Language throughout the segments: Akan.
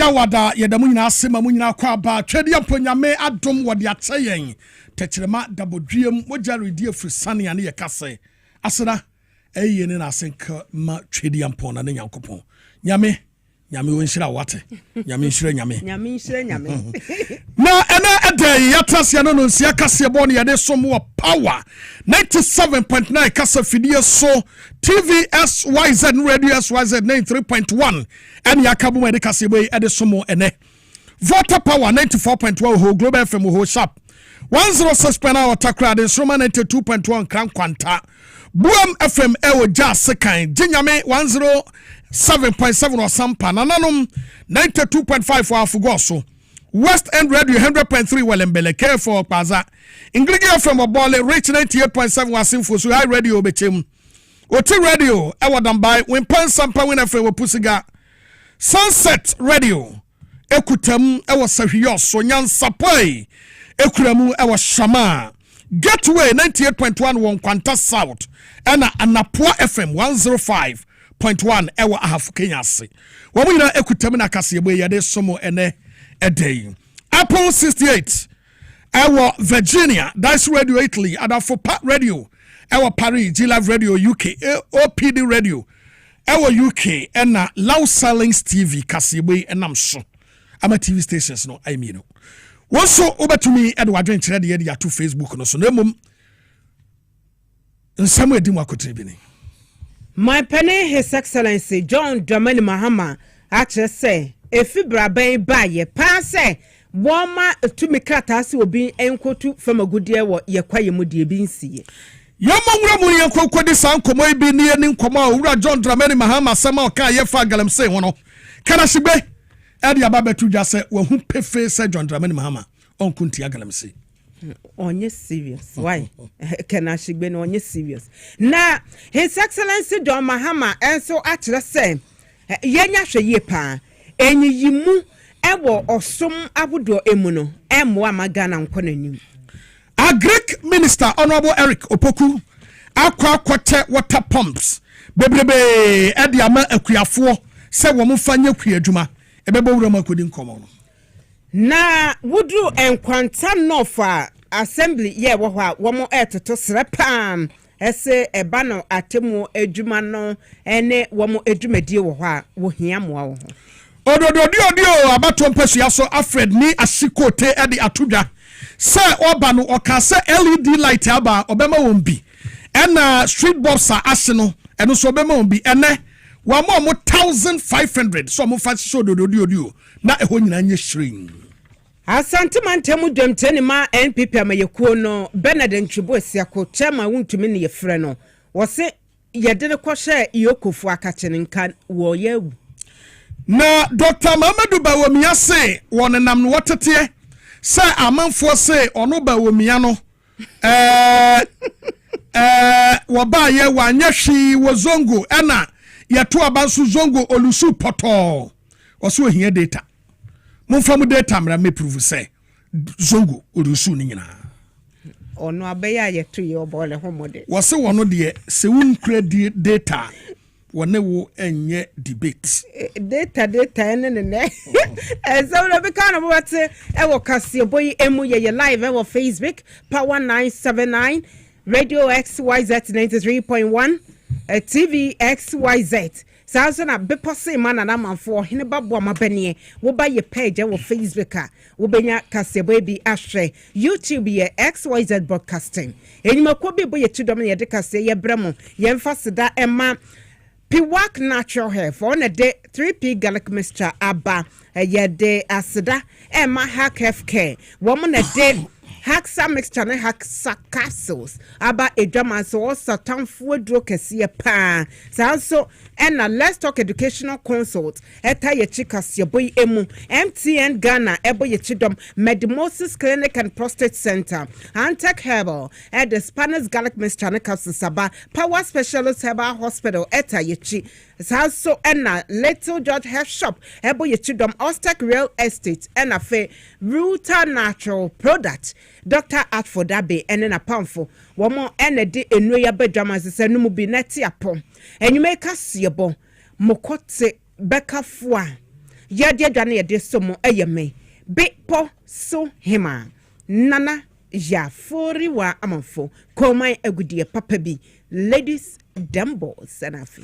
yawada yedamu nyina asema mu nyina kwa ba twede amponyame adom wode atseyen tekyerema dabodwiem mogya redie frisane ane yekase asera eye ne na asenka ma twede ampona ne nyankopon nyame wonhyira wate nyame nhyira nyame na ena ede yatrasia no nsia Kasiebo ne yede som wo power 97.9 kasa fidie so TVS YZ radio SYZ 93.1 and yakabu me de Kasiebo ede som ene Water Power 94.1 ho Global FM ho sharp 106.9 Otakra de Sroma 92.1 Kran Kwanta Buam FM ewo Jazz Sekan Jinyame 107.7 or Sampa Nananum 92.5 for Afugoso West End Radio 100.3 Welembele Care for Paza Inglegia FM Obole Rich 98.7 Wasimfo so high radio bechem Oti Radio ewo dambai Wimpan Sampa Win FM Pusiga Sunset Radio Ekutem ewo Sahiyos so Nyansapoi Ekuramu ewo Shama Gateway 98.1 won Kwanta South Ena Anapua FM 105.1 ewa ahafu Kenyase Wamu yina ekutem na Kasiebo yade somo ene edei Apple 68 ewa Virginia Dice Radio Italy Adafo Pat Radio ewa Paris G-Live Radio UK OPD Radio ewa UK ena Loud Silence TV Kasiebo enam so ama TV stations no I mean Wonso obetumi Edward Nkyere de yede yato Facebook no so na mum nsamo edi mu akotibini My penny His Excellency John Dramani Mahama actually say efibra ben ba ye pa say woma tumi krata se obi enkotu famagudie wo ye kwaye mu de bi nsie Yamawura mu yenkokodi sankomo ibi ni eni nkomo awura John Dramani Mahama sama oka ye fa Galamsey hono kana shigbe edi ababetu dwa se wo hu pefe se John Dramani Mahama onkunti Galamsey onye serious why kana shigbe no onye serious na His Excellency John Mahama enso akire se yenya hwe pa enyiyimu ewo osom abudo emu no emwa magana nkonanim A Greek minister Honorable Eric Opoku akwa water pumps bebrebe edi ama akuafo se wo mfanye kuadwuma ebebo wura makodi nkomo no na wudu enkwanta nofa assembly ye wo ha wo mo etoto srepam ese eba no atemu adwuma no ene wo mo adwumadie wo ha wo hia mo wo ho odododio abato mpasua so Alfred ni asikote edi atudwa se oba no oka se LED light aba obema wombi ena street boxer ase no eno so obema wombi ene wa mo 1500 so mo fa so odododio na eho nyina nye shrin Asante mantemu dwemteni ma NPP amayekuo no Benard Ntwibo Asiako chairman wuntumi ne yefre no wose yede ne kwhye iyokofu akachene nka wo yewu na Dr. Mamadou Bawumia se wonenam no wotete se amanfo se ono Bawumia no waba ye wanya hwi wo zongo ena yeto abansu zongo olusu poto oso ohia data Mumfamu data mra me prove say zongo olusu ni nyina ono abeya yeto ye obole homode wose wono de se won credit data wone wo enye debate data ene so no be kind of what e wo Kasiebo emu ye live e wo Facebook power 979 radio XYZ 93.1 TV XYZ Saso na bepose mana na manfo hene babo amabane wo ba ye page wo Facebook a wo benya Kasiebo bi ahwe YouTube ye XYZ broadcasting enima ko bi bo ye tudom ye de kase ye bremo ye mfa seda ema Piwak natural hair for a day 3P garlic mixture aba ye de aseda ema hack FK woman a day Haxa mixture ne haxa castles aba edama so satanfo dro kese pa so and let's talk educational consult eta ye Kasiebo emu MTN Ghana ebo ye chidom Medimosis Clinic and Prostate Center Antec Herbal at the Spanish Garlic Mixture ne Saba Power Specialist Herbal Hospital eta ye chi so and Little George Hair Shop ebo ye chidom Ostec Real Estate and afe Ruta Natural Product Dr. Atfodabe and na pamfo womo ene de enu ya bedwama se no mu bi neti apom enyume Kasiebo mokote bekafo a yɛde adwane yɛde somo ɛyɛ me bepo so hema nana Jafori wa amanfo komai agudie papa bi ladies dembo sanafi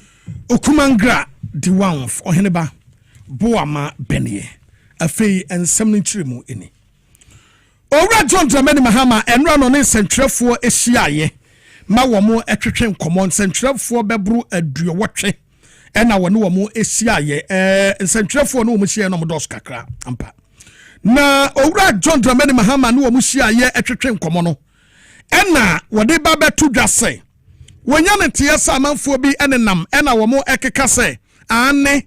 okumangra di wanf oheneba boama benie afei ensem nchiremu eni owura John Dramani Mahama enra no ne sentrefo ehyiaye ma womo etwetwe nkomo sentrefo bebru aduowotwe ena wone womo ehyiaye sentrefo no womo hyiaye no modos kakra ampa na owura John Dramani Mahama no womo hyiaye etwetwe nkomo no ena wode ba betu dwase wonya ne tiesa amanfo bi enenam ena womo ekeka se ane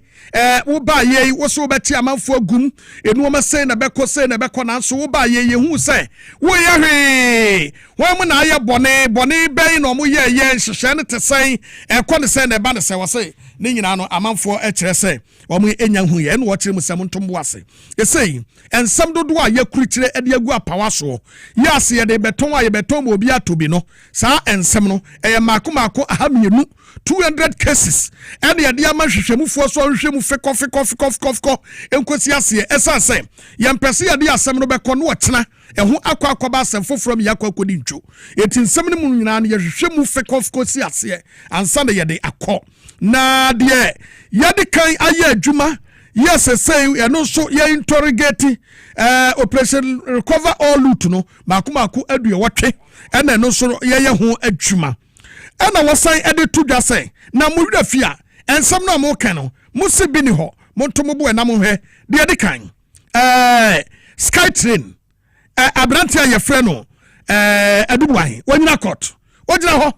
wo ba ye wo so beti amanfo agum enu ma sei na beko na so wo ba ye hu se wo ye hwe wo mu na aye bone ben no mo ye nhihye ne tesai eko ne se na ba ne se wo se ne nyina no amanfo ekire se wo mu enya hu ye ne wo kire mu sem ntombo ase esei ensam dodo a ye kurikire ade agu apawa so ye ase ye de beton a ye beton mo obi atobi no saa ensem no eye mako ahamienu 200 cases and the idea man hwehwemu fo so hwehwemu feko enkosi ase esase yempese yade asem no beko no otena eho akwa asem foforo mi yakwa kodi ntwo eti nsem no mu nyina no yehwehwemu feko si ase ansa na yade akọ na de yade kan aye adwuma yes say eno so ye interrogate operation recover all loot no mako aduowotwe ena eno so ye ho adwuma ena wasan ede to dwase na muhura fia ensam na mo kan no musi bi ni ho monto bo na mo hwe de ede kan sky train abrantia ye frɛ no adubuan wanyina court wogina ho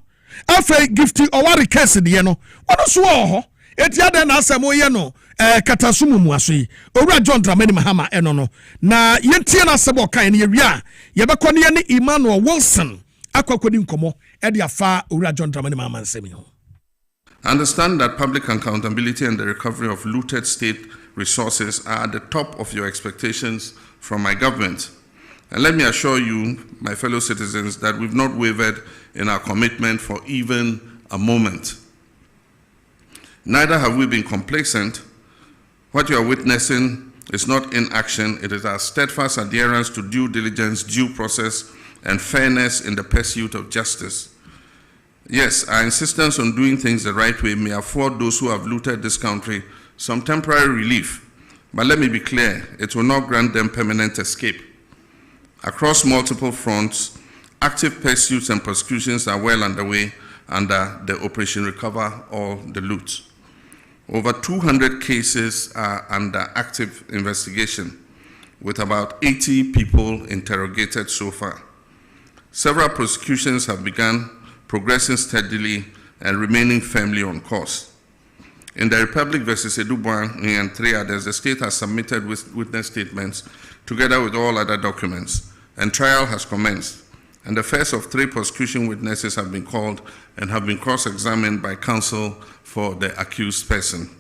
afei gifty owari case de no wono so ho etia de na asem ye no katasumu mu aso yi owura John Dramani Mahama eno no na yentie na asem kan ne ye wia ye bekɔ ne ye ne Emmanuel Wilson akwakodi nkomo edi afa owura John Dramani Mahama nsemi ho. Understand that public accountability and the recovery of looted state resources are at the top of your expectations from my government. And let me assure you, my fellow citizens, that we've not wavered in our commitment for even a moment. Neither have we been complacent. What you are witnessing is not inaction, it is our steadfast adherence to due diligence, due process, and fairness in the pursuit of justice. Yes, our insistence on doing things the right way may afford those who have looted this country some temporary relief, but let me be clear, it will not grant them permanent escape. Across multiple fronts, active pursuits and prosecutions are well underway under the Operation Recover All the Loot. Over 200 cases are under active investigation, with about 80 people interrogated so far. Several prosecutions have begun, progressing steadily and remaining firmly on course. In the Republic versus Edubuan and 3 others, the state has submitted witness statements together with all other documents, and trial has commenced. And the first of 3 prosecution witnesses have been called and have been cross-examined by counsel for the accused person.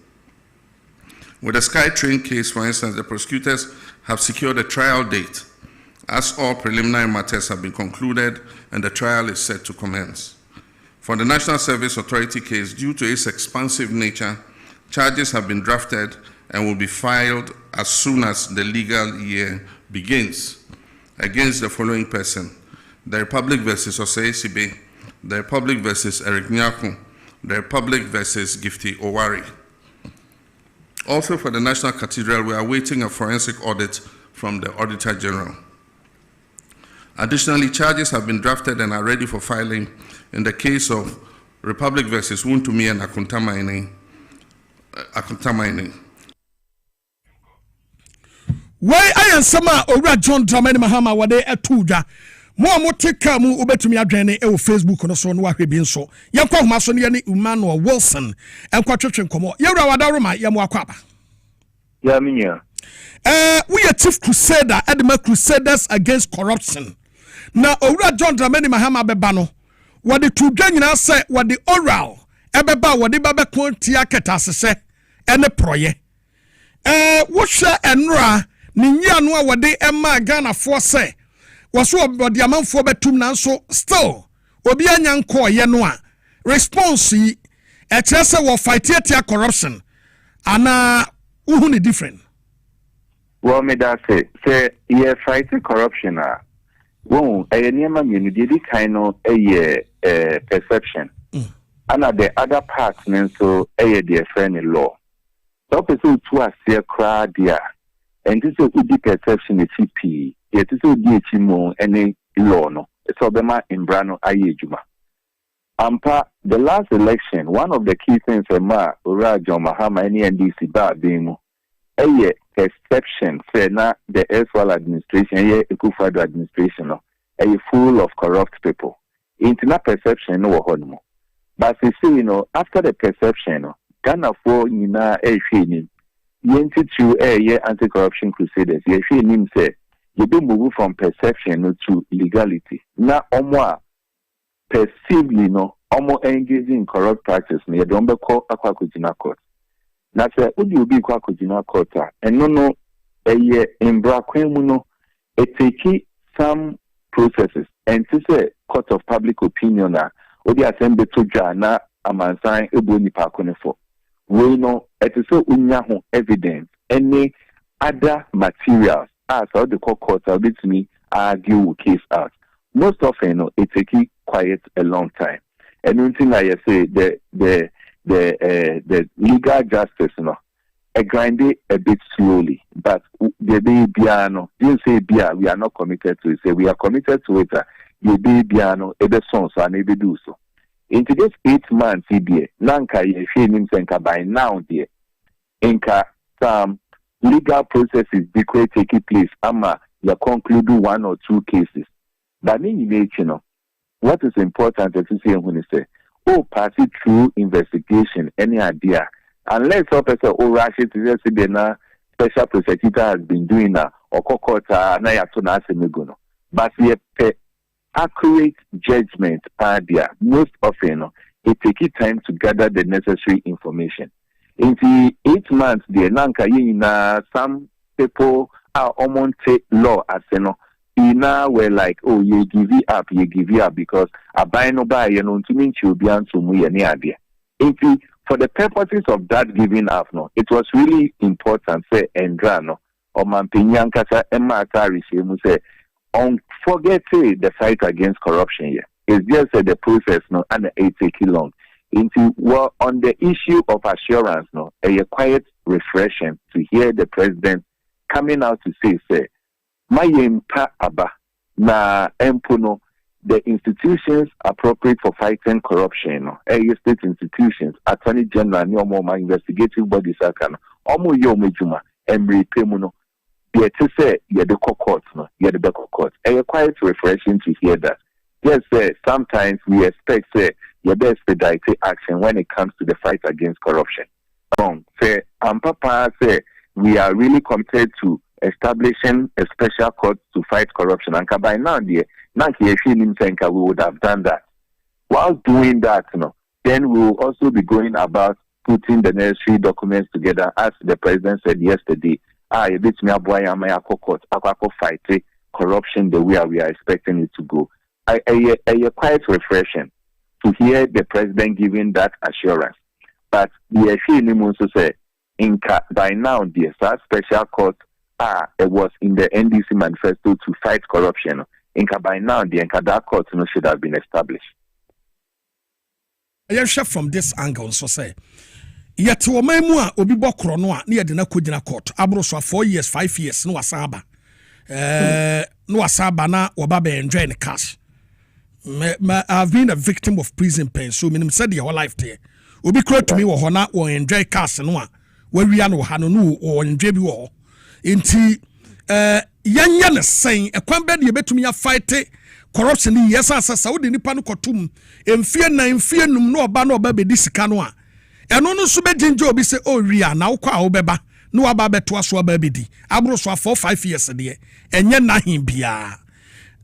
With the Sky Train case, for instance, the prosecutors have secured a trial date, as all preliminary matters have been concluded and the trial is set to commence. For the National Service Authority case, due to its expansive nature, charges have been drafted and will be filed as soon as the legal year begins against the following person: the Republic versus Osei Sibe, the Republic versus Eric Nyaku, the Republic versus Gifty Owari. Also for the National Cathedral, we are awaiting a forensic audit from the Auditor General. Additionally, charges have been drafted and are ready for filing in the case of Republic versus Wuntumi and Akuntamaini. Why I am sama owura John Dramani Mahama wade etuja mo tika mu obetumi adwene e wo Facebook no so no ahwe bi nso yakwa homa so ne Emmanuel Wilson enkwa twetwe nkomo yewura wadaroma yemo akwaba ya minya we are chief crusader Edema Crusaders Against Corruption na owura John Dramani Mahama beba no wade tudwa nyina se wade oral ebeba wade baba kontia ketasese ene proye wo hwe enra ni nyia no a wade ema Ghana for se waso wade amanfo betum na so still obi anya nko ye no a response yi e kire se wo fight corruption ana uhu ni different Well, me that say yeah, fighting corruption. Well, a near you did kind of a perception. And at the other parts, so a dear friend in law. So, person to a see a crowd there, and this is the perception the CP. Yet, this is the chimo any law no. It's Obama in Brano Ayejuma. Ampa, the last election, one of the key things ma Urajo Mahama any NDC bar demo. A perception say na the Eswal administration, a Kufado administration, a full of corrupt people. Into perception no honmo. But you see, after the perception, Ghana for Nina a shame. Yenti to a anti-corruption crusaders, ye shame say you be move from perception to legality. Na omwa perceively omo engaging in corrupt practice, you don't be called Aquacujina court. Na say would you be Aquacujina court and no a year in Braquemuno, it take some processes and to say court of public opinion Odi assembly to jana amansan eboni pakone for. We know it is so unya evidence any other materials as how the court with me argue case out. Most often it takes quite a long time. And one thing I say the legal justice a grind it a bit slowly, but the baby didn't say bia we are not committed to it. Say we are committed to it. The baby ebe sons and ebe do so. Into this 8 months, Nanka ye senka by now dear. Inka some legal processes because taking place ama you conclude 1 or 2 cases. But in what is important is to say when you say, pass it through investigation, any idea. Unless a person rush it to say the special prosecutor has been doing or kokota na yatona semegono. But we accurate judgment there. Most often it takes time to gather the necessary information. In the 8 months there, nanka some people are almost law as were like, oh, you give it up because a buy no buy, to mean you be answer me any idea. For the purposes of that giving up, it was really important, say, Endrano, or Mampinyankasa, Emma Atari, say, forget the fight against corruption here. It's just the process, and it take long. On the issue of assurance, a quiet refreshing to hear the president coming out to say, my pa aba na empuno the institutions appropriate for fighting corruption, state institutions, attorney general, my investigative bodies, omo yomejuma, emri pemuno. Yeah, to say the court, the back court. Quite refreshing to hear that. Yes, sometimes we expect your best expedite action when it comes to the fight against corruption. Say, Papa say we are really committed to establishing a special court to fight corruption. And by now, we would have done that. While doing that, then we will also be going about putting the necessary documents together, as the president said yesterday. You beat me up, fight corruption the way we are expecting it to go. Quite refreshing to hear the president giving that assurance. But the issue also say, by now, the special court it was in the NDC manifesto to fight corruption. By now, that court should have been established. I share from this angle, so say. Yet, Omemua obi bokro no a near the Nakujina court. Abroso 4 years, 5 years, no asaba. No asaba na wababe enjoy the cash. I've been a victim of prison pain, so minim said your life there. Obi clear to me or hona or enjoy cash no where we are no hanu or enjoy war. Inti yan saying a kwambed ye betumi ya fight corruption yes as Saudi nipa no kotum emfie num no oba no oba be disika no a eno no so be ginjo obi say oh ria na wo kwa wo beba no aba beto aso aba bedi abro so 4-5 years de enye na hin bia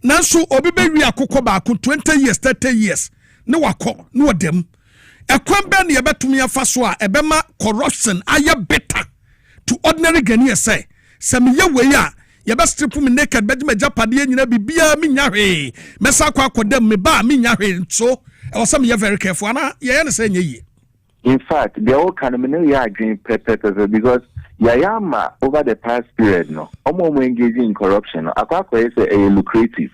nanso obi be wi akokọ ba ko 20 years 30 years ne wakọ no odem ekwambe ne ye betumi ya fa so a ebema corruption aye better to ordinary Ghanaians say some ye we a ye be strip me naked be ma japade nyina bibia me nya hwe mesa akwa akodam me ba me nya hwe so e was some ye very careful ana ye say nye yi. In fact, they all can agree because Yayama over the past period no. Omo engaging in corruption. Akwa say a lucrative.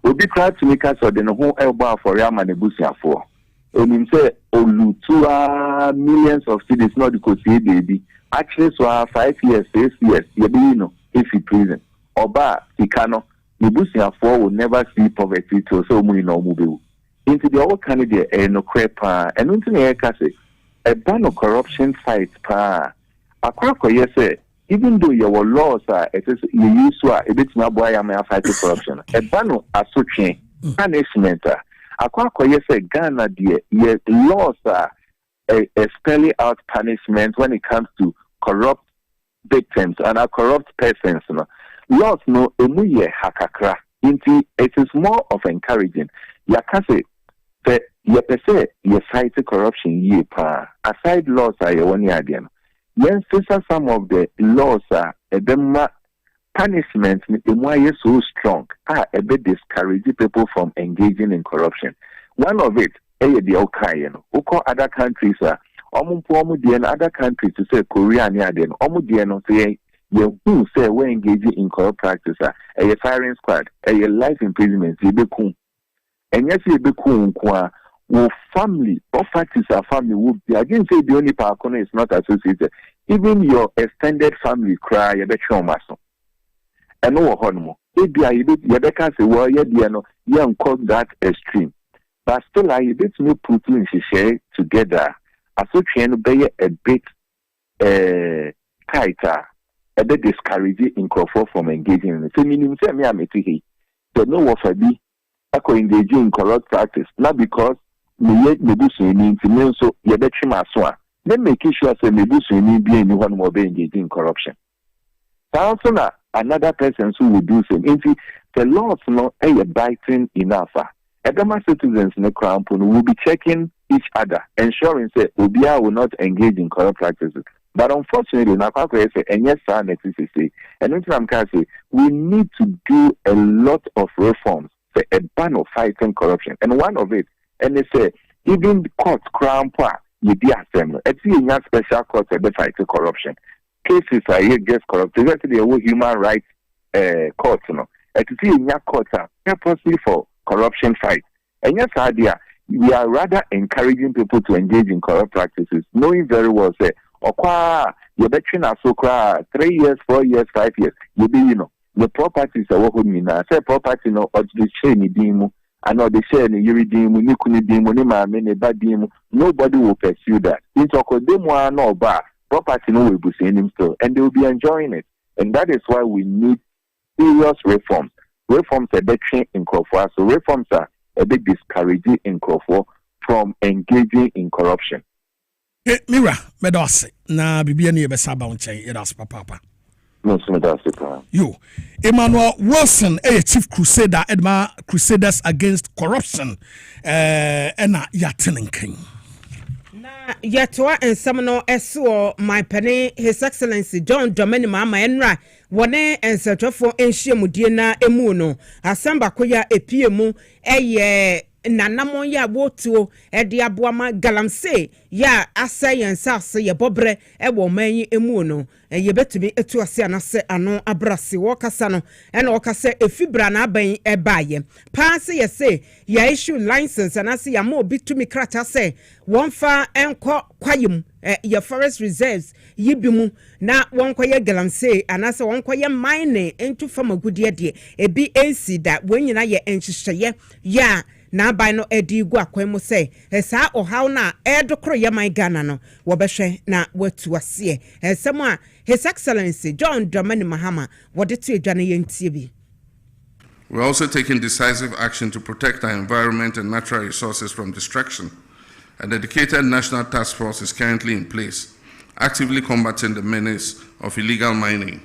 Obi try to make us the whole elbow for Yama Nebusia for. Onim say olutua millions of cities not because baby. Actually so 5 years, 6 years, you if he prison. Oba Sikano, Nebusia for will never see poverty to so many no move. Into the old candidate no crepa and into the say a ban of corruption fight pa. Akwa yes even though your laws are it is you use a bit my boy am fight corruption. A ban of association punishment. Akwa yes Ghana dear yes laws are a spelling out punishment when it comes to corrupt victims and corrupt persons. No laws no emuye hakakra. Into it is more of encouraging. Yakase that you say you fight corruption ye pa. Aside laws are your one again. Yes, some of the laws are a punishment is so strong a bit discourage people from engaging in corruption. One of it, the Ukraine, who call other countries and other countries to say Korea and Yaden, Omudiano say you who say we're engaging in corrupt practice a firing squad, a life imprisonment, and yes, you be will family or factors are family would be. I didn't say the only parcona is not associated. Even your extended family cry a bit muscle. And no honmo. If you Yabeka say, well, you call that extreme. But still, I bit me put in share together. Association be a bit tighter, a bit discouraging in Crawford from engaging in the same. Say me, I'm a tea. But no what I be. I could engage in corrupt practice, not because me do so in so you bet you maswa. Then making sure say me do so in be anyone more be engaging in corruption. Also another person who will do same. Into the laws no biting enough. Edema citizens in the crown will be checking each other, ensuring say Obia will not engage in corrupt practices. But unfortunately, Nakwa say and yes, sir, necessity. And I'm say we need to do a lot of reforms. A ban of fighting corruption, and one of it, and they say even the court crown power you be assembly. It's a special court that fight corruption. Cases are here just corrupt. It's actually a human rights court, It's a court purposely for corruption fight. And yes, idea we are rather encouraging people to engage in corrupt practices, knowing very well say, you're betting so 3 years, 4 years, 5 years, you be the properties are what we now say property no or the share ni dimu and or the share ni yiri dimu ni kuni dimu ni maame ni ba dimu. Nobody will pursue that. Into kodemo no ba property no will be seeing still and they will be enjoying it. And that is why we need serious reforms. Reforms are better in Crawford. So reforms are a bit discouraging in Crawford from engaging in corruption. Mira, medose na bibia ni ebesaba unchen yedas papa. You, Emmanuel Wilson, a chief crusader, Edma Crusaders Against Corruption, and Yatinin King. Yatwa and Samano Esso, my penny, His Excellency John Domini Mama Enra, Wane and Satrofo Enshimudina Emuno, Asamba Koya Epiemu, Nanamo ya wotuo ediaboama Galamsey ya asayen sase ye bobre ewo manyi emu no ye betumi etu ase anase ano abrase wo kasa no ena wo kasa efibra na aban ebaye pass ye say ya issue license anase ya ma obitumi krata say wonfa enko kwayem ye forest reserves yibimu na wonkoye Galamsey anase wonkoye mine into famagudie de ebi ensi da wonyina ye enhyehyeye ya na by no edigu akwemu say esa ohaw na edokro yaman Ghana no wobehwe na watu ase esemo His Excellency John Dramani Mahama wodetu edwane yentie bi. We're also taking decisive action to protect our environment and natural resources from destruction. A dedicated national task force is currently in place, actively combating the menace of illegal mining.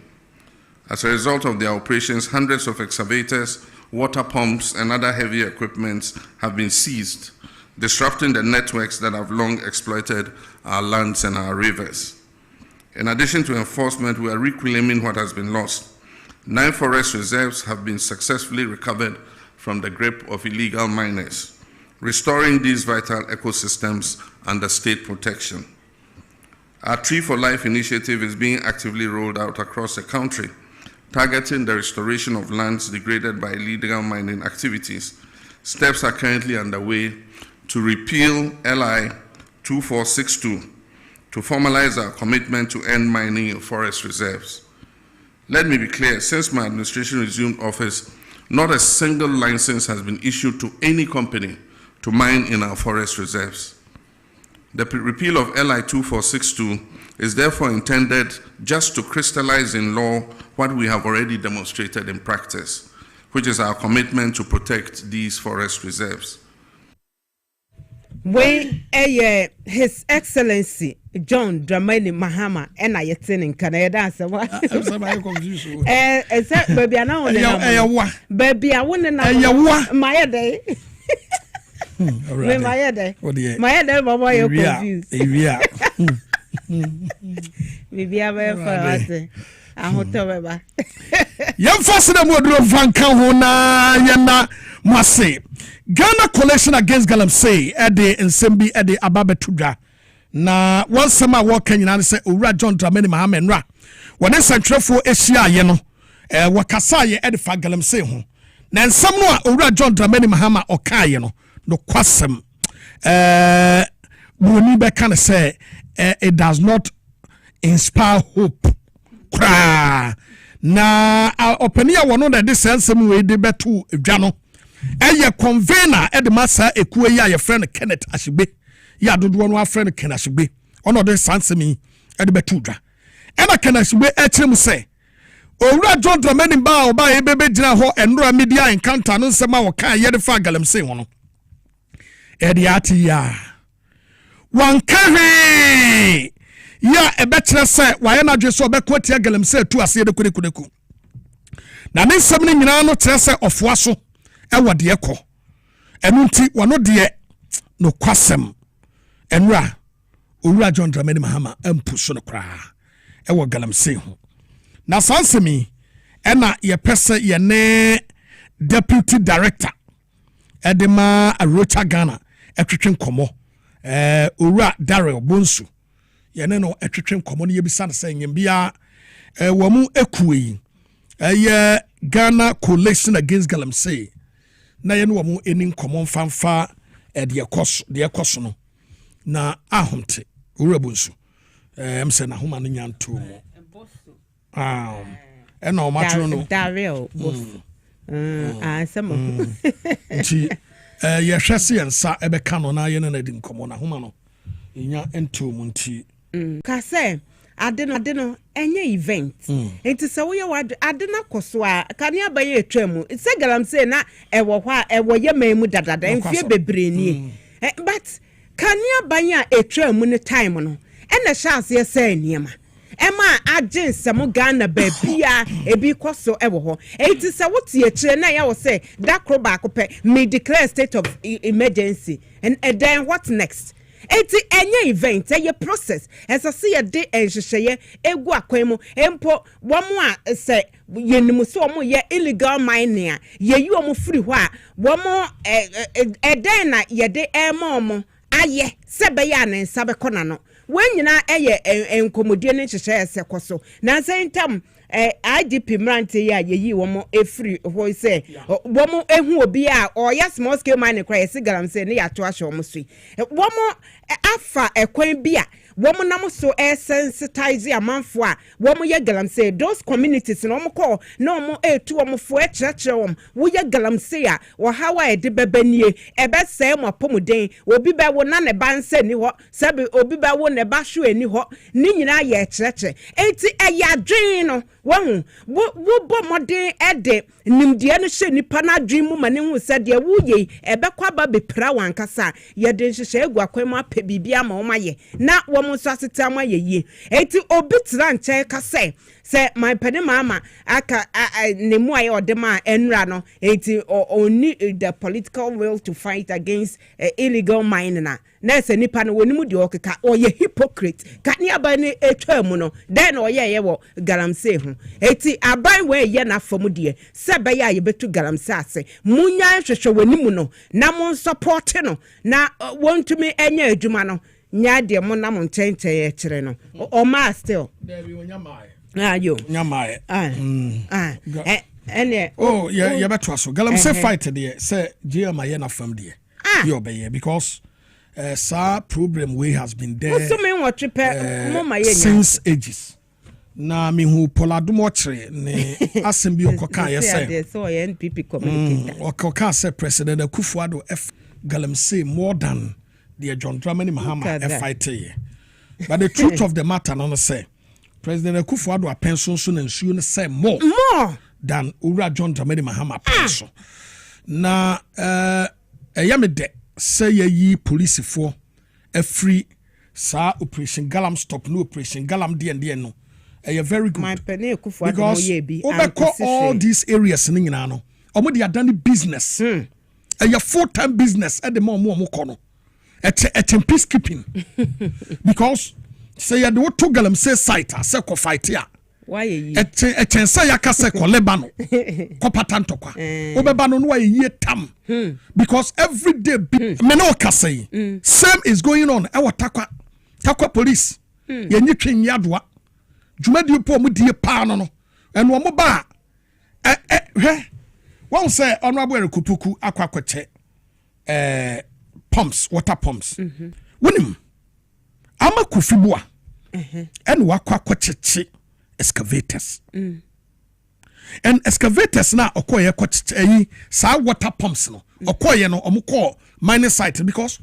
As a result of their operations, hundreds of excavators, water pumps, and other heavy equipment have been seized, disrupting the networks that have long exploited our lands and our rivers. In addition to enforcement, we are reclaiming what has been lost. 9 forest reserves have been successfully recovered from the grip of illegal miners, restoring these vital ecosystems under state protection. Our Tree for Life initiative is being actively rolled out across the country, targeting the restoration of lands degraded by illegal mining activities. Steps are currently underway to repeal LI 2462 to formalize our commitment to end mining in forest reserves. Let me be clear, since my administration resumed office, not a single license has been issued to any company to mine in our forest reserves. The repeal of LI 2462 is therefore intended just to crystallize in law what we have already demonstrated in practice, which is our commitment to protect these forest reserves. When His Excellency John Dramani Mahama and I attend in Canada. I'm so confused. Baby, I know. Baby, I want to know my day. My day. My day, Baba, you're confused. Maybe I will for us. I hope to Young Fassina Modro Van Kahuna Yana Mase Ghana Coalition Against Galamsey Ede Nsembi Ede Ababe Tudra na one summer walking in say Ura John Dramani Mahama Nra when centrefo Asia Yeno wakasa ye Ede fa Galamsey ho na nsam no a Ura John Dramani Mahama okaye no kwasem Bruni be can say it does not inspire hope kra na openia wono na de sensem we de beto edwa no eye convener e de masa ekuwe ya ye friend Kenneth Ashigbe ya dodo no friend Kenneth Ashigbe ono de sensem e de beto edwa e na Kenneth Ashigbe e kirem se Owura John Dramani ba oba e bebe gina ho enura media encounter no nsema wo kan ye de fa Galamsey ho no e de ati ya wankahe ya ebetre se waye na dwe so obekoti Galamsey tu ase de kudeku na ne nsem ne nyina no tre se ofua so e wode ekọ enu nti wono de no kwasem enura Owura John Dramani Mahama ampuso no kra e wo Galamsey ho na sansemi e na ye pese ye ne deputy director edema Arocha Ghana etwetwe nkomo Owura Daryl Bonsu yene no etwetwe nkomo ne yebisa na say nyembia wamu ekuyi ye Ghana Coalition Against Galamsey na yene wamu eni nkomo mfamfa de ekoso no na ahomte Owura Bonsu emse na homa no nyanto mo ena o matro no Daryl Bonsu some nti ye hwese yensa ebeka no na yene na di nkomo na homa no nya ento mu nti ka say ade no enye event enti se wo ye ade na koso a kane abaye etwam se Galamsey na ewo hɔ a ewo ye mamu dadada enfie bebre ni but kane abaye a etwam ne time no ena chance ye say niema ema agin semo Ghana babia ebi koso ewo ho enti se wote akire na ya wo say that crop back me declare state of emergency and then what next eti enye event eye process esa se ye de enhyehyeye egu akwemu empo womo a se yenimu so omo ye illegal mining a ye yi omo free ho a womo eden na ye de omo aye se be ya na nsa be kona no wenyina eye enkomodie ne hyehyeye se koso na sentam IDP mrante ya yeyi womo efri ho se womo ehu obi a oya small scale mining cry se Galamsey ne ya to ahye womo sui womo afa ekwan bi a womo nam so sensitize amanfo a womo ye Galamsey those communities no womo call no womo etu womo fo ekyerekere wom wo ye Galamsey a wo hawa e de bebanie ebe se mo pomuden obi be wo na ne banse ni ho sabe obi be wo ne ba hwe ni ho ni nyina ye ekyerekere enti eya dwen no wo bo modern ede nimdie no hye nipa na dwen mu mane hu se de wo ye ebe kwa ba bepra wankasa ye de hyehyɛ egu akwam apɛ bibia ma wo maye na wo mo so aseta ma ye yi enti obi tra nche ka se my pede mama aka nemu aye odema enra no enti oni the political will to fight against illegal mining na se nipa no wonimu de okeka oye hypocrite ka ni aban ne etwa mu no then oye ye wo Galamsey ho eti aban we ye na fam de se be ya ye betu Galamsey ase munya hwehwe wonimu no na mon support no na wontumi enya adwuma no nya de mo na mo nkyɛnkyɛn ye kyerɛ no o ma still there be onyamae yo nyamae ene ye beto aso Galamsey fight there say GM aye na fam there you obey because sa problem we has been there so me what prepare mo ma ye since ages na me hu poladomo kire ne asem bi okoka ye say so NPP communicator okoka say President Akufo-Addo Galamsey more than the John Dramani Mahama fight here. But the truth of the matter no say President Akufo-Addo pension so na nsuo no say more than Ura John Dramani Mahama pension. Na me de say yi police for a free sa operation Galam stop no operation Galam de no. Very good. My penny Akufo-Addo because all these areas in no. Omo they are done business. A full-time business at the moment kono. At peacekeeping. Because say you do to Galamsey site say ko fight here. Why ye? At say yaka say ko lebano. Ko patanto kwa. Obebano no why tam. Because every day me no ka say same is going on. E takwa police. Ye nyi twen yadwa. Dwumadi po mu die pa no no. Eno mo ba one say honorable Kupuku akwakoche pumps water pumps wonim ama kufibua and wakwakoche excavators and excavators na okoye kwache sa water pumps no okoye no omukọ mining site because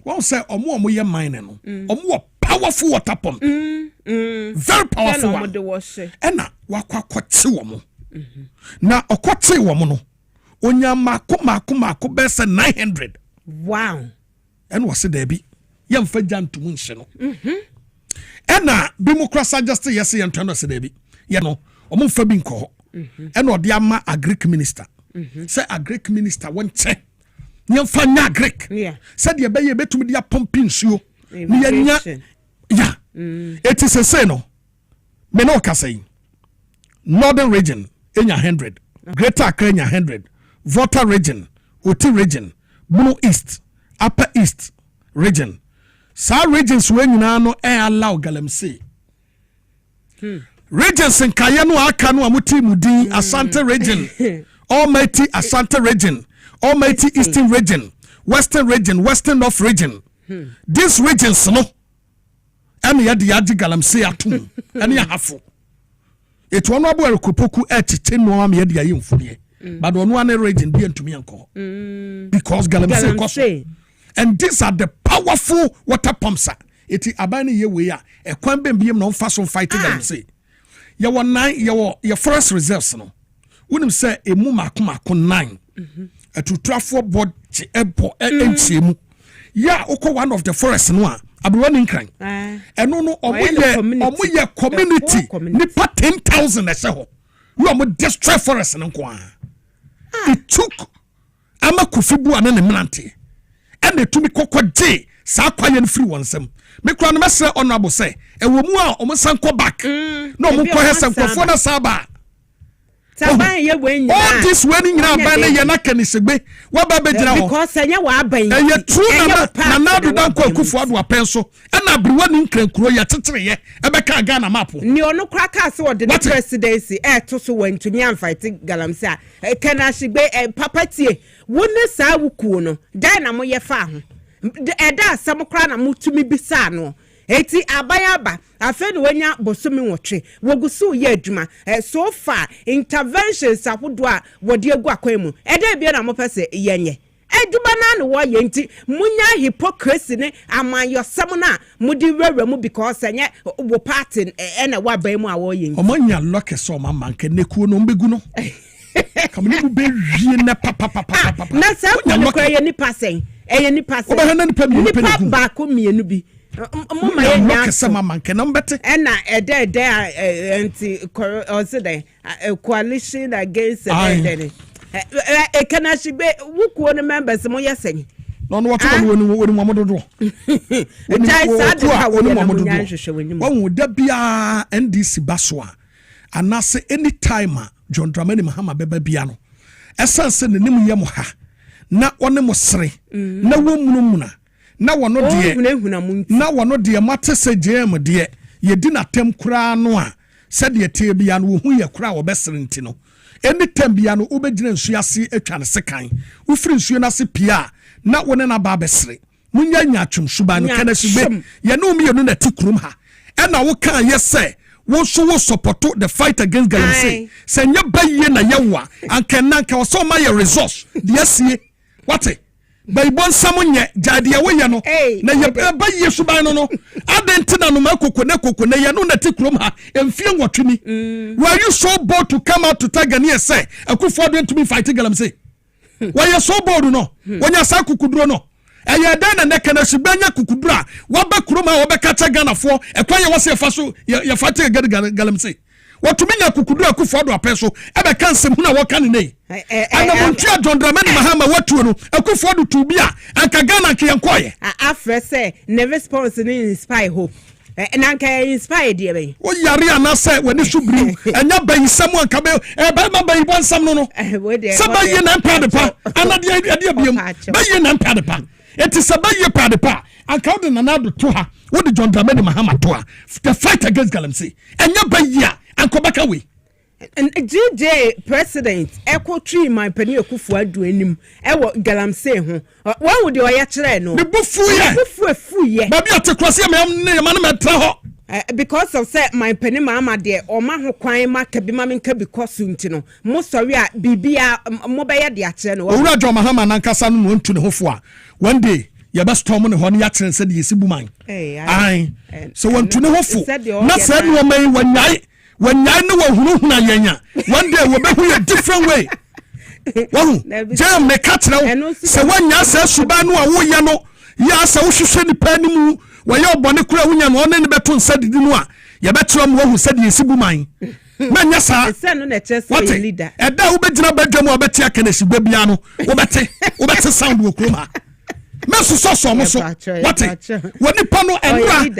one say omo ye mining no omo powerful water pump very powerful and na wakwakoche womo na okoche womo no onya mako bese 900 wow and was there be yam fa jantum nche no ena democracy just yes yan tano se there be ye no omo fa bi nko and odi ama agric minister say agric minister won che yam fa nya agric say de be ye betumi dia pumping nsuo ni nya ya it is a say no me no ka say northern region enya 100 greater Accra enya 100 Volta region, Oti region, Blue East, Upper East region. Sa regions when you no allow Galamsey. Regions in Kayano Akano Amuti Mudi, Asante region, Almighty Asante region, Almighty Eastern region, Western region, Western North region. These regions no. Any yadi Galamsey atum, any hafu. It one abo Kupuku no am yadi yimfudie. But on one region, be to me uncle. Because Galamsey. And these are the powerful water pumps. It is abani ye we are a quambe beam non fason fighting Galamsey. Your 9 your forest reserves no. Wouldn't say a muma kun 9. A to trafo board ebo mu. Ya oko one of the forest no abroni nkran. And no omoye community nipa 10,000 e se ho. You are destroy forest no kwa. It took ama kufibu ana ne mlante and they to me kokode sa kwaye free wansam me kura no mesre honorable say e wo mu a omo sanko back no mo ko hesam kofo na saba taban ye wenyi all this wedding na ban ye na kanisegbe wa ba be gina ho because enya wa ban ye true na do dan ko Akufo-Addo apenso e na briwa ni nkrankuro ye tetere ye e be ka Ghana map ni ono kra ka se wo de presidency to so wantumi amfight Galamsey kana shigbe papa tie woni sa wukuo no dan na mo ye fa ho da asam kra na mutumi bisa no eti abayaba afa no wanya bosomi wotwe wogusu ye adwuma so far interventions ahodo a wode agu akwemu da bia na mo pese yenye adwuma na no wo ye nti munya hypocrisy ne amanyosam na mudi wewra mu because enye wo party na wa ban mu a wo ye nti omanya loke so mamanke nekuo no mbegu no kamuni be wie na papa na sa ko ye ni pasen nipa ba ko mienu bi mama ye nya sama manke na mbete na anti coalition against kana shigbe wukuo no members mo yesen no what woni momododo jai sad ha woni momododo won da bia NDC baswa anase anytime John Dramani Mahama beba bia no esanse ne nim ye mo ha na one mo sere na wo munumuna na wono de mate se jam de ye di na tem kura no a said ye te bia no hu ye kura wo besrenti no eni tem bia no obegyina nsu ase atwa ne sekan wo firi nsu na se pia na wone na ba besre munya nya twum suba no kana sube ye no mi ye no na tikrum ha e na wo kan ye say wo so wo support the fight against Galamsey say nya baye na yewa ankenna ka so ma ye resource de asie wate baibon samunye jade wo ye no na ye baye suba no adentina no makoko na ye no na tikrum ha emfie nwotwini were you so bold to come out to Tagania say akufo don to be fight Galamsey were you so bold no wonya sa kukuduro no eye dan na neka na shibanya kukudura waba kuroma wabeka cha Ghana fo ekwan ye wose fa so ye fate Galamsey wotuminya kukudura akufo do apeso ebe kan sem hu na wo kan nei ana montua John Dramani Mahama watuo no akufo do tubia anka Ghana ke yenkoye afre say ne response ni inspire hope na nka inspire de be wo yare ana say wani subri enya bayisam anka be ba ma bayibon sam no se baye na mpa de pa ana de biam baye na mpa de pa eti se baye pa de pa anka wo na do to ha wo de John Dramani Mahama to ha the fight against Galamsey enya baye anko baka we and DJ president echo tree my penny okufu adu anim e wo Galamsey ho wa wo de oya kire no the bufu ye ba bi atekrose me ma no metra ho because of say my penny mama de o ma ho kwan ma ka bi ma menka because ntino mo sorry a bibia mo be ye de akire no owura John Mahama nankasa no ntu ne hofo a one day ye be storm ne ho ne ya kire se de yesibu man ai so wontu ne hofo na se no mai wanyai when I know who yanya one day we'll be a different way. Jam me catch now. So when ya say Subanu a yano, ya say we should send the penny where your bonnet cry when you're on any better said it didn't. You better who said you see mine. Man, yes, sir. What a leader. And that will be not bedroom or better can see babyano or better sound will come. Master Soso, what when the pano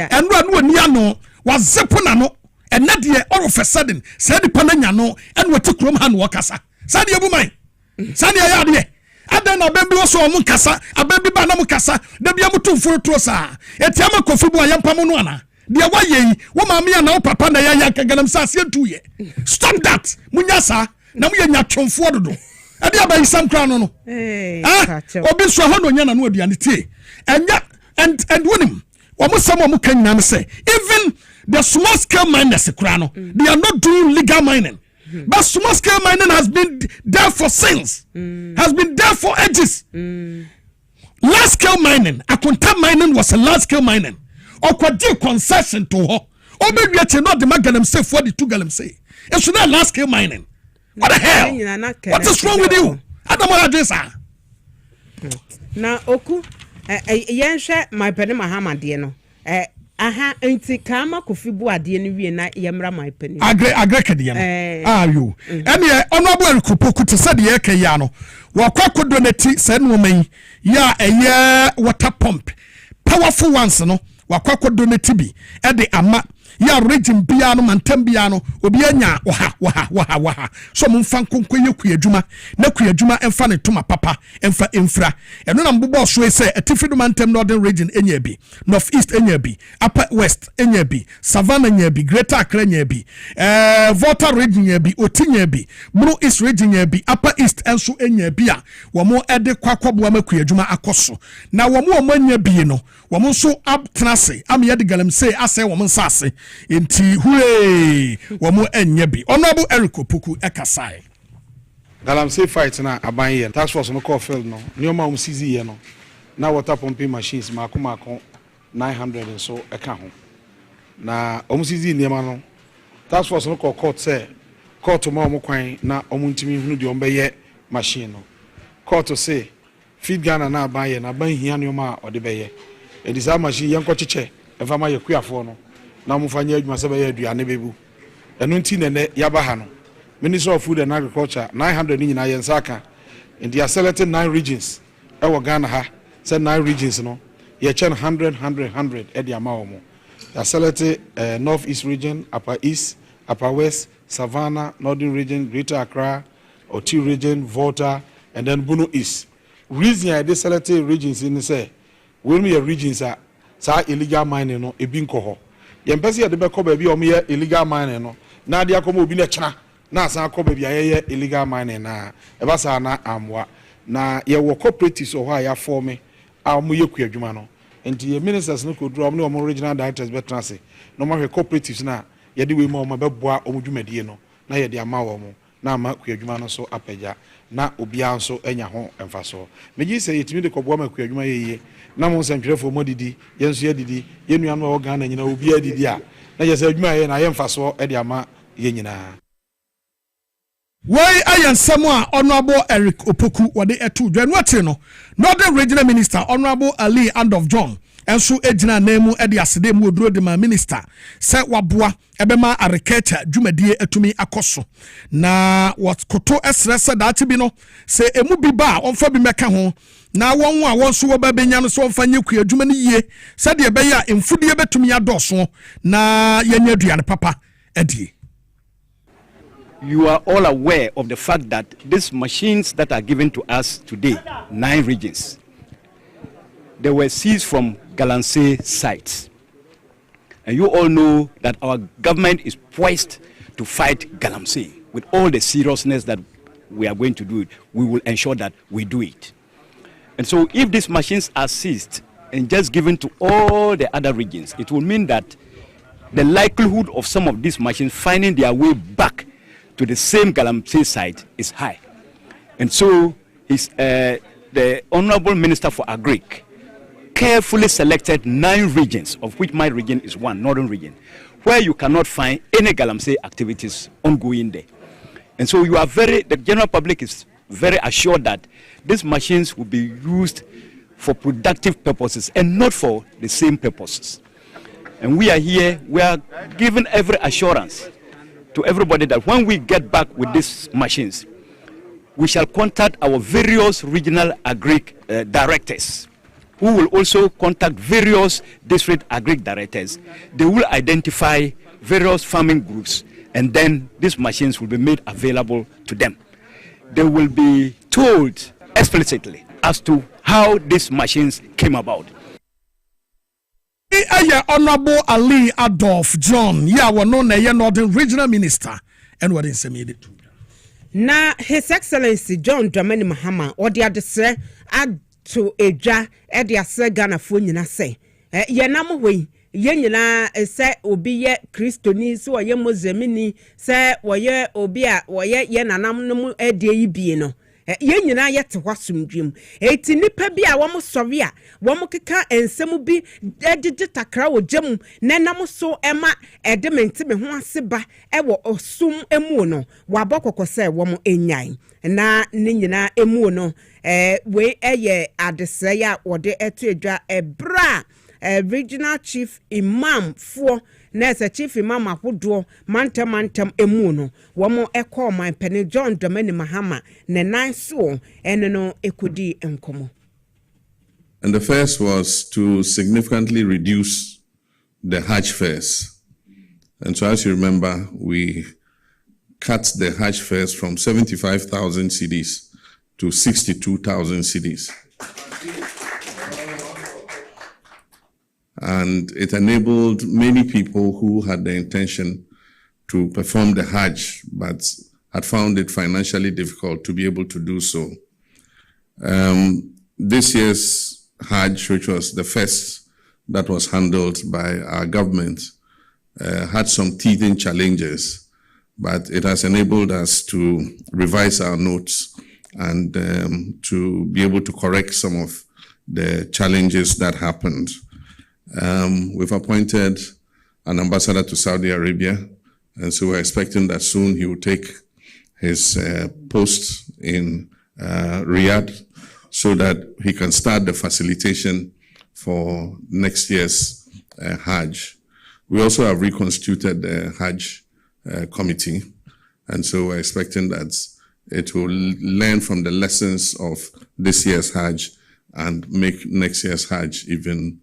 and run when Yano was Zepunano. And not yet all of a sudden, said the Panano and what took Roman Wakasa. Sadia Bumai, Sadia Yadi. And then a baby also a Munkasa, a baby Banamukasa, the Biamutu for Trosa, a Tama Kofubu and Pamuana. The Awaye, Womamia now Papa Yaka Galamsey 2 years. Stop that, Munyasa, Namuya Chon Fordo. And there by some crown. Obiswa Hono Yana no dianity. And winning. Almost someone who can say, even the small scale miners, they are not doing legal mining. But small scale mining has been there for since, has been there for ages. Large scale mining, a contact mining was a large scale mining. Or could do concession to her. Or maybe you not the Galamsey for the 2 Galamsey. It's not large scale mining. What the hell? What is wrong with you? I don't want to do this. Now, Oku, Yansha, my penny Mahama, dear no. Aha enti kama kofibu ade ne wie na yemra my penny agre kede no ayo ene honorable kupoku te said ye ka ya no wakwa donate say no man ya eye water pump powerful ones no wakwa donate bi e de ama ya region bia no mantem bia no obi anya waha so mumfa nkonkoye kuadwuma na kuadwuma emfa ne toma papa emfa emfra eno na mbobo so say atifido mantem northern region enya bi north east enya bi upper west enya bi savannah enya bi greater accra enya bi volta region enya bi otinya bi blue east region enya bi upper east enso enya bi a wo mo ede kwakwaboa makuadwuma akoso na wo mo anya bi no wo mo so abtrase am ye de Galamsey ase wo mo nsase inti hooray womo enye bi honorable Eric Puku ekasai Galamsey fight na aban ye task force no call field no nyoma um CZ ye no na water pumping machines mako 900 so eka ho na CZ niema no task force no call court say court ma kwan na ntimi hunu de ombeye machine no court say feed Ghana na aban ye na aban hia nyoma ode beye e disa machine yenko cheche efa ma ye kuafo no na mufanya adwuma sebe ya aduane bebu eno nti nene yabaha no Minister of Food and Agriculture 900 ni nyina yensaka and they are selecting 9 regions ewo Ghana ha say 9 regions no ye chen 100 e dia ma omo they are selecting North East region, Upper East, Upper West, Savannah, Northern region, Greater Accra, Oti region, Volta and then Bunu East. Reason I they selected regions in say we me regions are sa illegal mining no ebi nko ho ye mpese ye de be ko ba bi o me illegal mining no na de akomo obi na chena na asan ko ba bi aye illegal mining na e ba sa na amwa na ye wo cooperatives o ho ya form a mo ye ku adwuma no enti ye ministers no ko duro am no mo regional directors betra se no mo hwe cooperatives na ye de we mo be boa o mo dwumadie no na ye de ama wo mo na ama ku adwuma no so apagya na obia nso enya ho emfaso meji se yetimi de koboa ma ku adwuma ye na mo nsantwerefo mo didi yenso ye didi ye nua no ogan na nyina obia didi a na je se adwuma ye na ye emfaso e de ama ye nyina Why nsɛm a Honorable Eric Opoku wade etu dwan wate no Northern Regional Minister Honorable Ali Andof John enso ejina nemu e de asede mu oduro de ma minister sɛ waboa ebema agriculture dwumadie atumi akoso na what koto esre sɛ daate bi no sɛ emu bi ba onfa bi meka ho na won a won so wo ba benya no so onfa nyeku adwuma no yie sɛ de be ya emfudie betumi adoso na yenya aduane papa adie. You are all aware of the fact that these machines that are given to us today, 9 regions, they were seized from Galamsey sites. And you all know that our government is poised to fight Galamsey with all the seriousness that we are going to do it. We will ensure that we do it. And so if these machines are seized and just given to all the other regions, it will mean that the likelihood of some of these machines finding their way back to the same Galamsey site is high. And so the Honorable Minister for Agric carefully selected 9 regions, of which my region is one, Northern region, where you cannot find any Galamsey activities ongoing there. And so the general public is very assured that these machines will be used for productive purposes and not for the same purposes. And we are here, we are given every assurance to everybody that when we get back with these machines, we shall contact our various regional agric directors, who will also contact various district agric directors. They will identify various farming groups, and then these machines will be made available to them. They will be told explicitly as to how these machines came about. Honorable Ali Adolf John, Northern Regional Minister, and what is the na His Excellency John Dramani Mahama, or the other say, add to a jar at the Asa Ghana Funyina say, Yanamaway, Yenina, say, Obi ye Christoni, so a Yemozemini, say, Waya Obia, Waya Yanam, Eddie Bieno. Ye nyina yet wasum dream eti nipa bi a womo sori a womo keka ensem bi edede takra wo gem na nam so ema edementi me ho ase ba wo osum emu no wabokoko se womo enyan na ne nyina emu no we eye adese ya wode etu edwa ebra regional chief imam for Nessa chief imam ahodo mantam emu no womo ekọ man pene John Dramani Mahama ne nan so eno ekodi enkomo. And the first was to significantly reduce the Hajj fares. And so as you remember, we cut the Hajj fares from 75,000 cedis to 62,000 cedis. And it enabled many people who had the intention to perform the Hajj but had found it financially difficult to be able to do so. This year's Hajj, which was the first that was handled by our government, had some teething challenges, but it has enabled us to revise our notes and to be able to correct some of the challenges that happened. We've appointed an ambassador to Saudi Arabia, and so we're expecting that soon he will take his post in Riyadh so that he can start the facilitation for next year's Hajj. We also have reconstituted the Hajj committee, and so we're expecting that it will learn from the lessons of this year's Hajj and make next year's Hajj even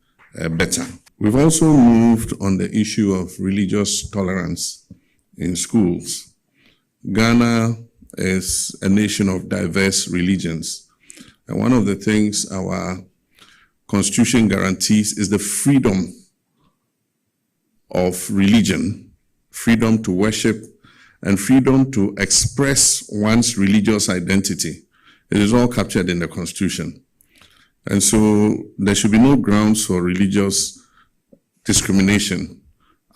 better. We've also moved on the issue of religious tolerance in schools. Ghana is a nation of diverse religions. And one of the things our Constitution guarantees is the freedom of religion, freedom to worship, and freedom to express one's religious identity. It is all captured in the Constitution. And so there should be no grounds for religious discrimination,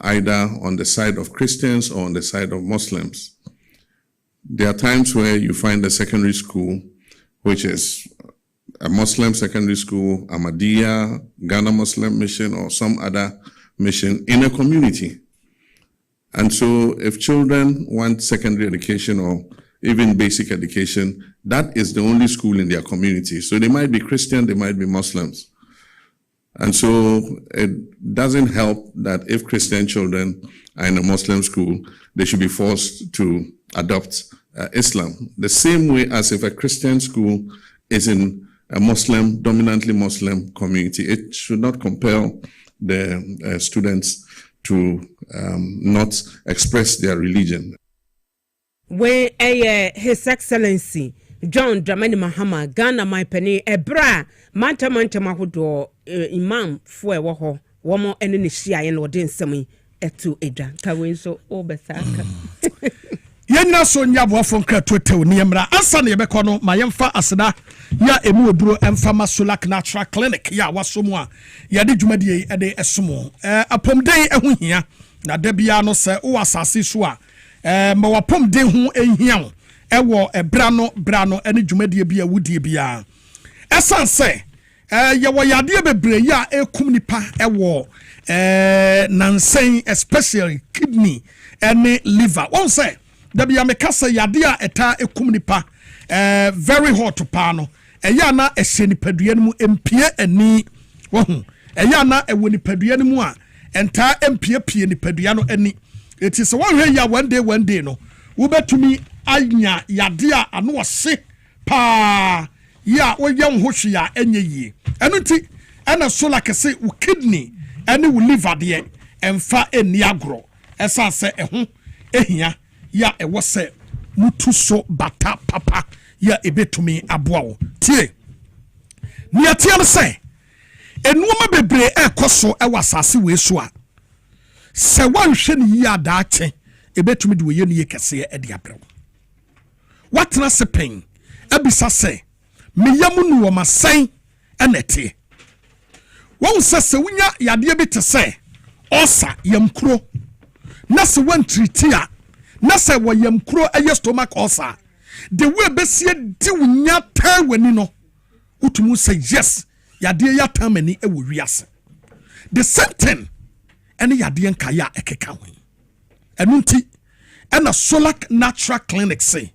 either on the side of Christians or on the side of Muslims. There are times where you find a secondary school, which is a Muslim secondary school, Ahmadiyya, Ghana Muslim Mission, or some other mission in a community. And so if children want secondary education or even basic education, that is the only school in their community. So they might be Christian, they might be Muslims. And so it doesn't help that if Christian children are in a Muslim school, they should be forced to adopt Islam. The same way as if a Christian school is in a Muslim, dominantly Muslim community, it should not compel the students to not express their religion. When His Excellency John Dramani Mahama, Ghana my penny, Ebra, Manta Mahudo, Imam, Fue Waho, Womo, and Nishia, and Odin Sami, Etu Edra, Kawin so Obesaka. Yena so nyabo fon kra twete niemra asa ne bekono mayemfa aseda ya emu oduro emfama Solak Natural Clinic ya wasomu a ya de dwumadie e de esomo apomden ehohia na da bia no se wo asase so a ma wapomden ho ehia ewo brano ene dwumadie bia wudie bia esan se ya wo yade bebre ya ekum nipa ewo nansen especially kidney ene liver won say Dabia mekasa yadea eta ekum nipa very hot pa no eya na ehye nipadua mu empie ani wohu eya na ewo nipadua mu a enta empie nipadua no ani eti se wohwe ya one day no wo betumi anya yadea ano ose pa ya woyɛ hwohwe ya enye yie eno ti ena Solak se wo kidney ene wo liver de emfa eni agro esa se eho ehia ya ewo se mutu so bata papa ya ebetumi aboa tie ni atia no se enuoma bebre ekoso ewa asase we so a se wanhwe ni ya daache ebetumi de we ne yekese e de abrɛ watena se pen abisa se meyamu nu wo masen enete won se wunya yade bi te se osa yamkuro na se wantritia na se woyam kuro eye stomach ulcer the way besie di wunya tan wani no utumu say yes yade ya tan mani e wo wiase the same thing ene yade nka ya ekeka ho enunti ena Solak Natural Clinic say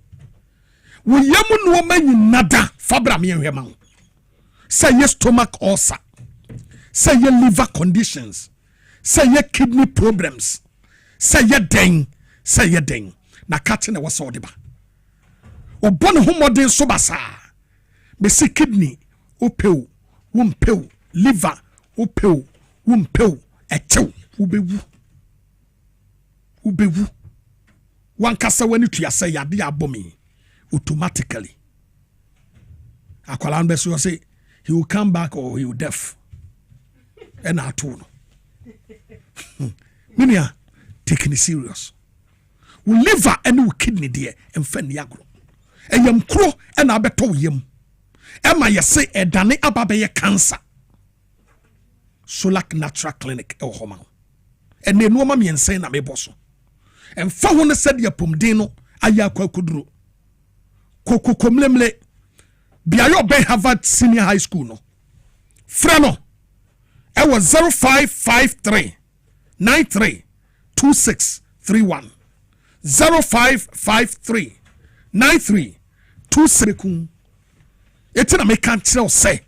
woyam no manyi nada fabra me hwema say yes stomach ulcer say ye liver conditions say ye kidney problems say ye den say ye den na kate na wasa odiba obone homodin so basa be si kidney opeu wompeu liver opeu wompeu etew ubewu wankasa wani tuase yade abomi automatically akwala nbeso say he will come back or he will deaf and atu no minia taking it serious. We liver and we kidney dear and fen yagro. And yam crow and abeto yam. Emma ya say a dane ababe cancer. Solak Natural Clinic el homa. And then no mammy and say na me bosso. And Fawona said ya pomdeno aya kudro. Koko komlemle. Biayo Ben Harvard Senior High School no. Frano. I was 0553 93 2631 0553 93 2631 etina me kan tell say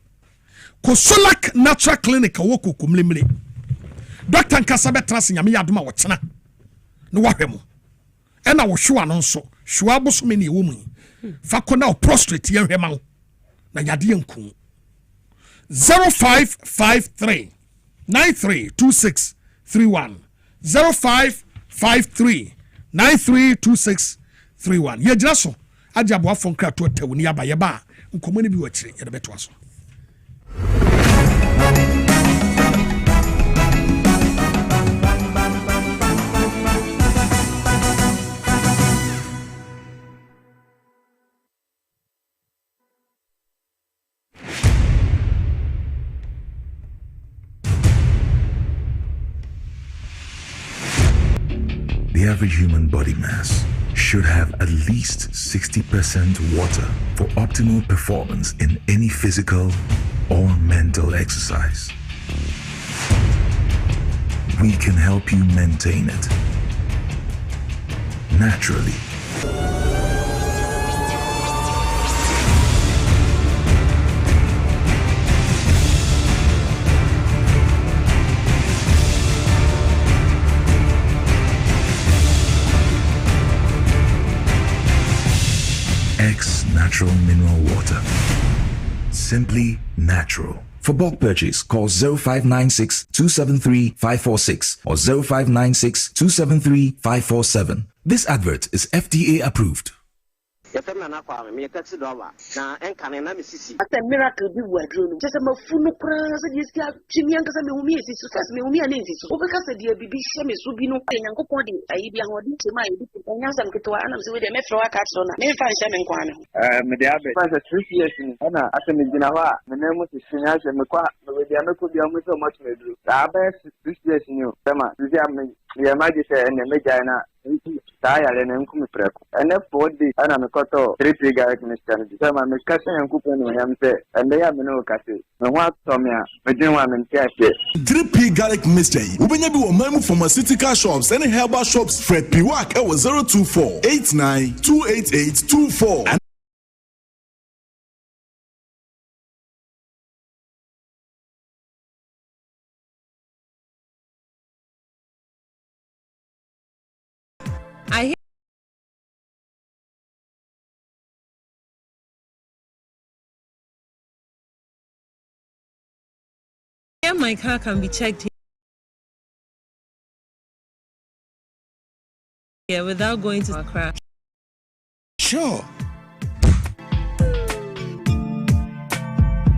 ko Solak Natural Clinic wo kokumlemle Dr. Nkasabe trans nyame yadoma wo tena no wahwemo ena wo hwa no nso hwa boso me ne wo mu fa ko na prostrate ye hwema na yade yanku 0553 93 2631 0553 932631 ye jira so aja bo afon kra to tawuni aba ye ba nkomoni bi wachire ye de beto aso The average human body mass should have at least 60% water for optimal performance in any physical or mental exercise. We can help you maintain it naturally. X Natural Mineral Water. Simply natural. For bulk purchase, call 0596 273 546 or 0596 273 547. This advert is FDA approved. It's a miracle be wardrobe. Just a mafuno prasa, you see, Jimmy and Casami, first me, and Nancy. Overcast the baby Shemi Subino, and Copodi, I be on my Yansan Kitoa, and I'm with the Metro Catona, Nefa Shaman Quano. Mediabe, as a 3 years in Anna, as a Midinawa, the name was the Sinas and Macua, but the American could be almost so much. The best 3 years in you, Sama, the Majesty and the Medina. And I'm coming prep. And that's 4 days, and I'm a coto, 3 garlic mystery. So I'm a cousin and coupon when I'm there, and they have no castle. No one told me, but you want to catch it. 3P garlic mystery. When you do a memo from pharmaceutical shops and herbal shops, Fred Piwak, 024 89 288 24. I hear my car can be checked here without going to Accra. Sure,